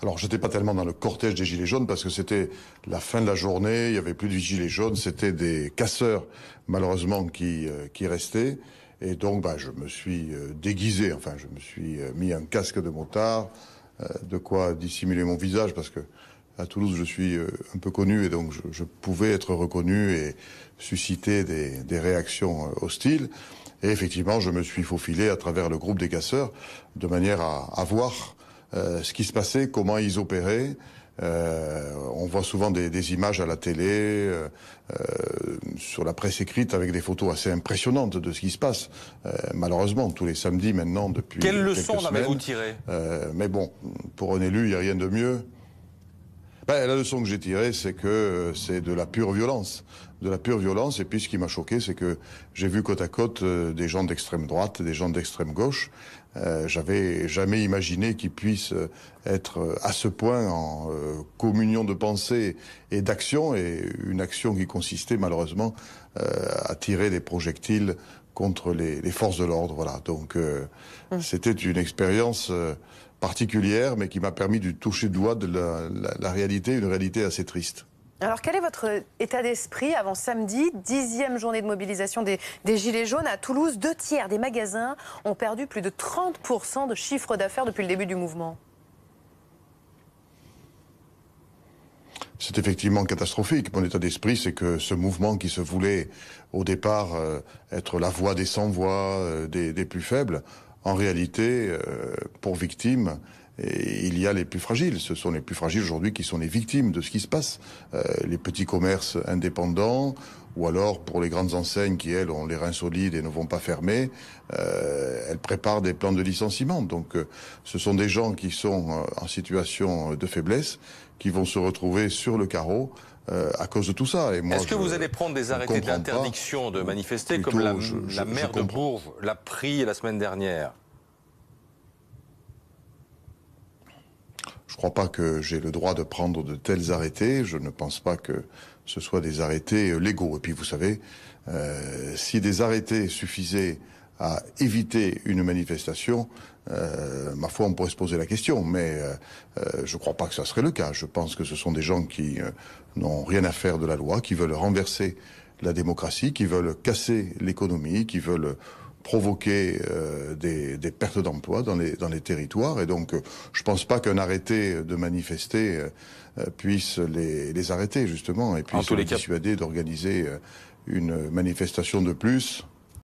Alors, j'étais pas tellement dans le cortège des Gilets jaunes parce que c'était la fin de la journée, il y avait plus de Gilets jaunes, c'était des casseurs, malheureusement, qui restaient. Et donc, je me suis déguisé, enfin, je me suis mis un casque de motard, de quoi dissimuler mon visage parce que à Toulouse, je suis un peu connu et donc je pouvais être reconnu et susciter des réactions hostiles. Et effectivement, je me suis faufilé à travers le groupe des casseurs de manière à voir ce qui se passait, comment ils opéraient. On voit souvent des images à la télé, sur la presse écrite, avec des photos assez impressionnantes de ce qui se passe. Malheureusement, tous les samedis maintenant, depuis Quelle quelques leçon en avez-vous semaines. tiré? Mais bon, pour un élu, il n'y a rien de mieux. La leçon que j'ai tirée, c'est que c'est de la pure violence. De la pure violence, et puis ce qui m'a choqué, c'est que j'ai vu côte à côte des gens d'extrême droite, des gens d'extrême gauche. J'avais jamais imaginé qu'ils puissent être à ce point en communion de pensée et d'action, et une action qui consistait malheureusement à tirer des projectiles contre les forces de l'ordre. Voilà. Donc c'était une expérience particulière, mais qui m'a permis de toucher du doigt de la réalité, une réalité assez triste. Alors, quel est votre état d'esprit avant samedi, 10e journée de mobilisation des Gilets jaunes à Toulouse? 2/3 des magasins ont perdu plus de 30% de chiffre d'affaires depuis le début du mouvement. C'est effectivement catastrophique. Mon état d'esprit, c'est que ce mouvement qui se voulait au départ être la voix des sans-voix, des plus faibles, en réalité, pour victimes, et il y a les plus fragiles. Ce sont les plus fragiles aujourd'hui qui sont les victimes de ce qui se passe. Les petits commerces indépendants, ou alors pour les grandes enseignes qui, elles, ont les reins solides et ne vont pas fermer, elles préparent des plans de licenciement. Donc ce sont des gens qui sont en situation de faiblesse, qui vont se retrouver sur le carreau à cause de tout ça. Est-ce que vous allez prendre des arrêtés d'interdiction de manifester comme la maire de Bourges l'a pris la semaine dernière? Je ne crois pas que j'ai le droit de prendre de tels arrêtés. Je ne pense pas que ce soit des arrêtés légaux. Et puis vous savez, si des arrêtés suffisaient à éviter une manifestation, ma foi, on pourrait se poser la question. Mais je ne crois pas que ça serait le cas. Je pense que ce sont des gens qui n'ont rien à faire de la loi, qui veulent renverser la démocratie, qui veulent casser l'économie, qui veulent provoquer des pertes d'emplois dans les territoires. Et donc, je ne pense pas qu'un arrêté de manifester puisse les arrêter, justement, et puisse les dissuader d'organiser une manifestation de plus.